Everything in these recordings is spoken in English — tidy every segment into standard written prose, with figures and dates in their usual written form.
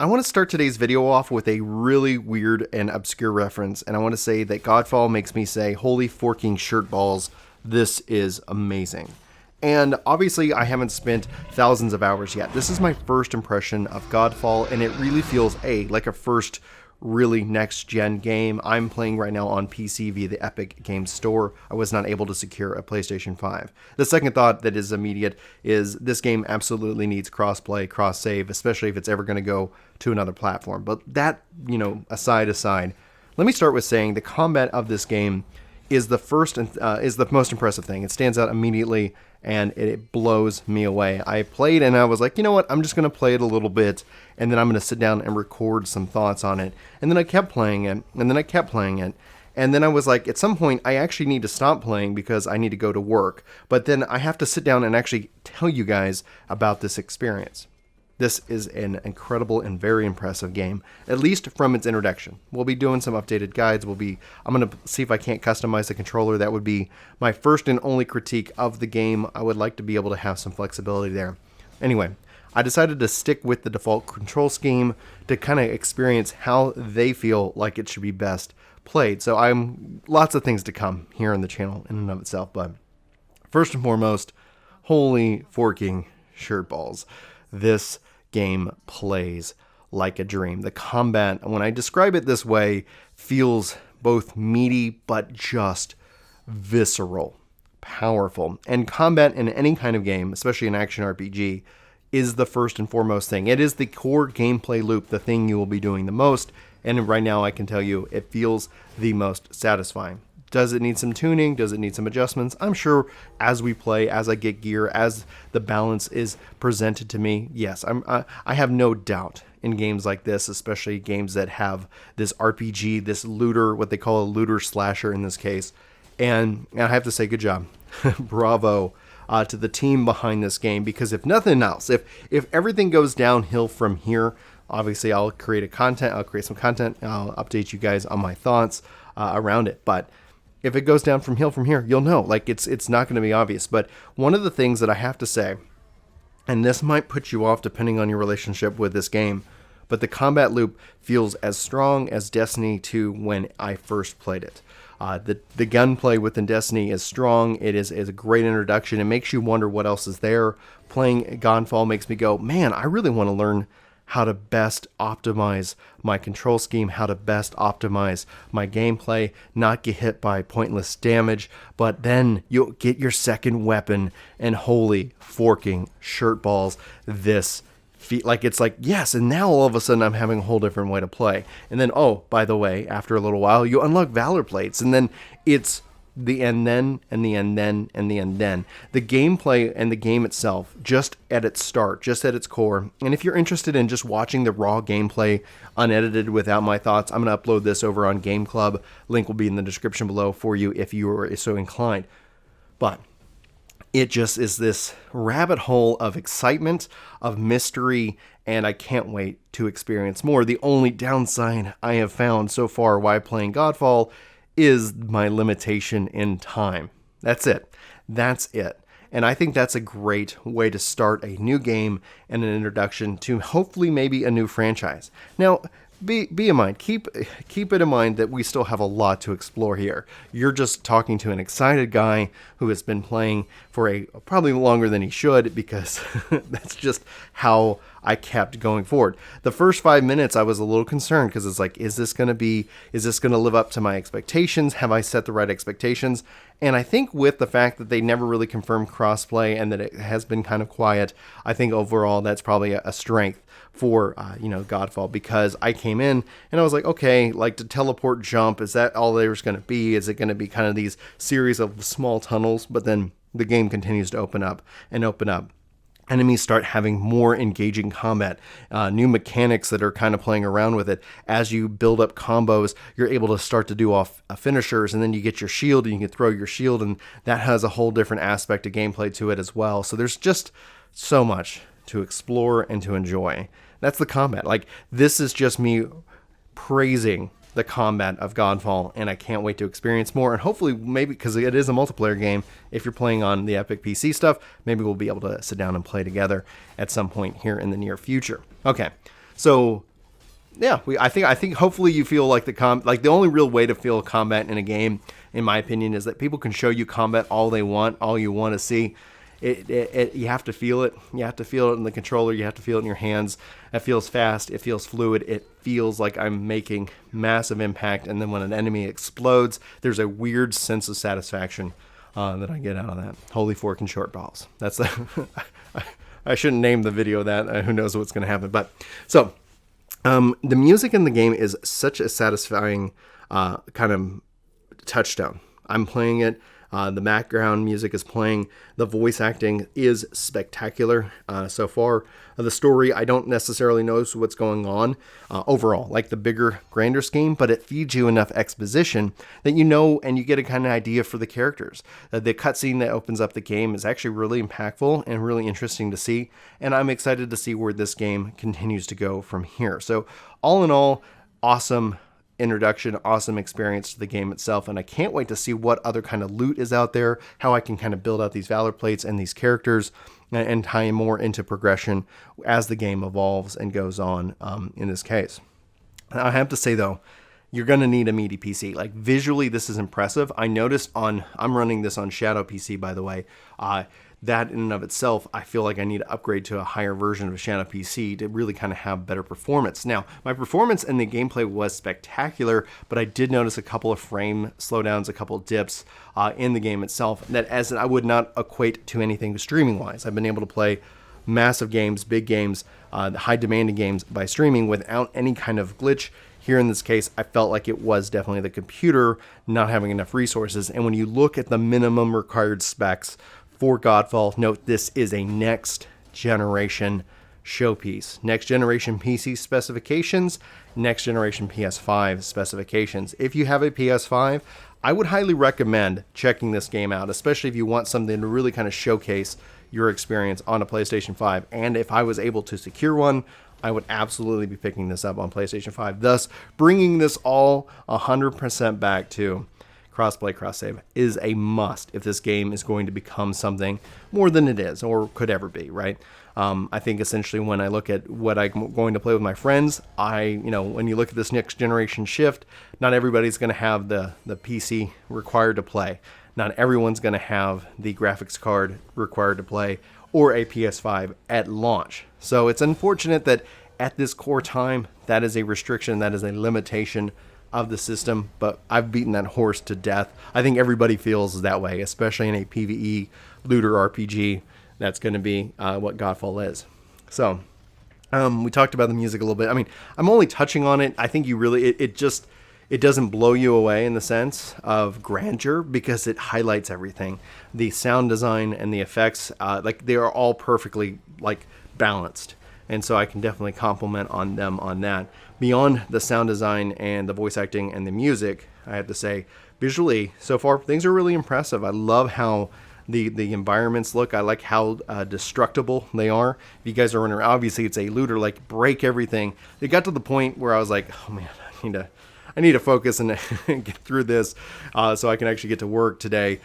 I want to start today's video off with a really weird and obscure reference, and I want to say that Godfall makes me say, holy forking shirt balls, this is amazing. And obviously I haven't spent thousands of hours yet. This is my first impression of Godfall, and it really feels like a first really next-gen game. I'm playing right now on PC via the Epic Games Store. I was not able to secure a PlayStation 5. The second thought that is immediate is this game absolutely needs cross-play, cross-save, especially if it's ever going to go to another platform. But that, aside, let me start with saying the combat of this game is the most impressive thing. It stands out immediately, and it blows me away. I played and I was like, you know what, I'm just going to play it a little bit, and then I'm going to sit down and record some thoughts on it. And then I kept playing it, and then I kept playing it. And then I was like, at some point, I actually need to stop playing because I need to go to work. But then I have to sit down and actually tell you guys about this experience. This is an incredible and very impressive game, at least from its introduction. We'll be doing some updated guides. I'm going to see if I can't customize the controller. That would be my first and only critique of the game. I would like to be able to have some flexibility there. Anyway, I decided to stick with the default control scheme to kind of experience how they feel like it should be best played. So lots of things to come here on the channel in and of itself, but first and foremost, holy forking shirt balls. This game plays like a dream. The combat, when I describe it this way, feels both meaty but just visceral, powerful. And combat in any kind of game, especially an action RPG, is the first and foremost thing. It is the core gameplay loop, the thing you will be doing the most. And right now I can tell you it feels the most satisfying. Does it need some tuning? Does it need some adjustments? I'm sure as we play, as I get gear, as the balance is presented to me, yes, I have no doubt in games like this, especially games that have this RPG, this looter, what they call a looter slasher in this case. And I have to say, good job. Bravo to the team behind this game, because if nothing else, if everything goes downhill from here, obviously I'll create some content, I'll update you guys on my thoughts around it. But if it goes down from here, you'll know. Like, it's not going to be obvious. But one of the things that I have to say, and this might put you off depending on your relationship with this game, but the combat loop feels as strong as Destiny 2 when I first played it. The gunplay within Destiny is strong. It is a great introduction. It makes you wonder what else is there. Playing Godfall makes me go, man, I really want to learn how to best optimize my control scheme, how to best optimize my gameplay, not get hit by pointless damage, but then you'll get your second weapon, and holy forking shirt balls, this it's like, yes, and now all of a sudden I'm having a whole different way to play. And then, oh, by the way, after a little while, you unlock Valor Plates, and then it's the and then, and the and then, and the and then. The gameplay and the game itself, just at its start, just at its core. And if you're interested in just watching the raw gameplay, unedited, without my thoughts, I'm going to upload this over on Game Club. Link will be in the description below for you if you are so inclined. But it just is this rabbit hole of excitement, of mystery, and I can't wait to experience more. The only downside I have found so far while playing Godfall is my limitation in time. That's it. And I think that's a great way to start a new game and an introduction to hopefully maybe a new franchise. Now, be in mind, keep it in mind that we still have a lot to explore here. You're just talking to an excited guy who has been playing for probably longer than he should, because that's just how I kept going forward. The first 5 minutes I was a little concerned, because it's like, is this going to live up to my expectations? Have I set the right expectations? And I think with the fact that they never really confirmed crossplay and that it has been kind of quiet, I think overall that's probably a strength for Godfall, because I came in and I was like, okay, like to teleport jump, is that all there's going to be? Is it going to be kind of these series of small tunnels? But then the game continues to open up and open up. Enemies start having more engaging combat, new mechanics that are kind of playing around with it. As you build up combos, you're able to start to do off finishers, and then you get your shield and you can throw your shield, and that has a whole different aspect of gameplay to it as well. So there's just so much to explore and to enjoy. That's the combat. Like, this is just me praising the combat of Godfall, and I can't wait to experience more. And hopefully, maybe, because it is a multiplayer game, if you're playing on the Epic PC stuff, maybe we'll be able to sit down and play together at some point here in the near future. Okay, so yeah, I think hopefully you feel like the only real way to feel combat in a game, in my opinion, is that people can show you combat all they want, all you want to see. You have to feel it. You have to feel it in the controller. You have to feel it in your hands. It feels fast. It feels fluid. It feels like I'm making massive impact. And then when an enemy explodes, there's a weird sense of satisfaction that I get out of that. Holy fork and short balls. That's the. I shouldn't name the video that. Who knows what's going to happen? But so the music in the game is such a satisfying kind of touchdown. I'm playing it. The background music is playing. The voice acting is spectacular so far. The story, I don't necessarily know what's going on overall, like the bigger, grander scheme, but it feeds you enough exposition that you know and you get a kind of idea for the characters. The cutscene that opens up the game is actually really impactful and really interesting to see, and I'm excited to see where this game continues to go from here. So all in all, awesome introduction, awesome experience to the game itself, and I can't wait to see what other kind of loot is out there, how I can kind of build out these Valor plates and these characters and tie more into progression as the game evolves and goes on in this case. I have to say though, you're going to need a meaty PC. Like visually, this is impressive. I noticed I'm running this on Shadow PC, by the way, that in and of itself, I feel like I need to upgrade to a higher version of Shadow PC to really kind of have better performance. Now, my performance in the gameplay was spectacular, but I did notice a couple of frame slowdowns, a couple of dips in the game itself that as I would not equate to anything streaming-wise. I've been able to play massive games, big games, high-demanding games by streaming without any kind of glitch. Here in this case, I felt like it was definitely the computer not having enough resources. And when you look at the minimum required specs for Godfall, note this is a next generation showpiece. Next generation PC specifications, next generation PS5 specifications. If you have a PS5, I would highly recommend checking this game out, especially if you want something to really kind of showcase your experience on a PlayStation 5. And if I was able to secure one, I would absolutely be picking this up on PlayStation 5, thus bringing this all 100% back to crossplay, cross-save is a must if this game is going to become something more than it is or could ever be, right? I think essentially when I look at what I'm going to play with my friends, when you look at this next generation shift, not everybody's going to have the PC required to play. Not everyone's going to have the graphics card required to play or a PS5 at launch. So it's unfortunate that at this core time, that is a restriction, that is a limitation of the system, but I've beaten that horse to death. I think everybody feels that way, especially in a PvE looter RPG. That's going to be what Godfall is. So we talked about the music a little bit. I mean, I'm only touching on it. I think you really, it doesn't blow you away in the sense of grandeur because it highlights everything. The sound design and the effects, they are all perfectly balanced. And so I can definitely compliment on them on that. Beyond the sound design and the voice acting and the music, I have to say, visually, so far, things are really impressive. I love how the environments look. I like how destructible they are. If you guys are running around, obviously it's a looter, break everything. It got to the point where I was like, oh man, I need to focus and get through this so I can actually get to work today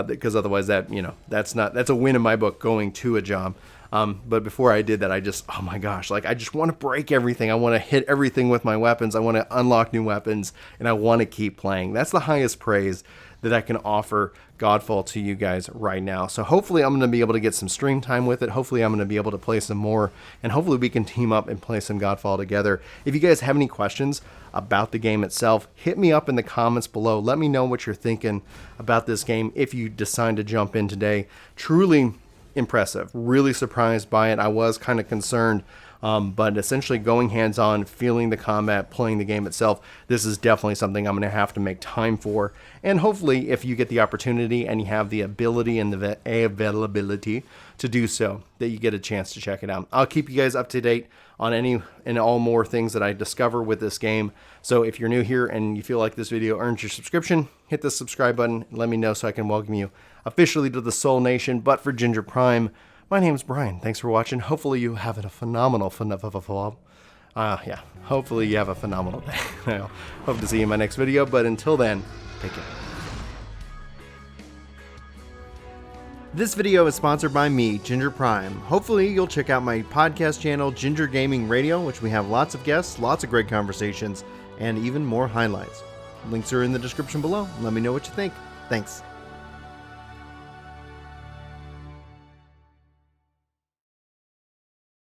because otherwise that's a win in my book going to a job. But before I did that, I just want to break everything. I want to hit everything with my weapons. I want to unlock new weapons, and I want to keep playing. That's the highest praise that I can offer Godfall to you guys right now. So hopefully I'm going to be able to get some stream time with it. Hopefully I'm going to be able to play some more, and hopefully we can team up and play some Godfall together. If you guys have any questions about the game itself, hit me up in the comments below. Let me know what you're thinking about this game if you decide to jump in today. Truly impressive, really surprised by it. I was kind of concerned, but essentially going hands-on, feeling the combat, playing the game itself, this is definitely something I'm going to have to make time for. And hopefully if you get the opportunity and you have the ability and the availability to do so, that you get a chance to check it out. I'll keep you guys up to date on any and all more things that I discover with this game. So if you're new here and you feel like this video earns your subscription, hit the subscribe button and let me know so I can welcome you officially to the Soul Nation. But for Ginger Prime, my name is Brian. Thanks for watching. Hopefully you have a phenomenal hopefully you have a phenomenal day. I hope to see you in my next video, but until then, take care. This video is sponsored by me, Ginger Prime. Hopefully you'll check out my podcast channel, Ginger Gaming Radio, which we have lots of guests, lots of great conversations, and even more highlights. Links are in the description below. Let me know what you think. Thanks.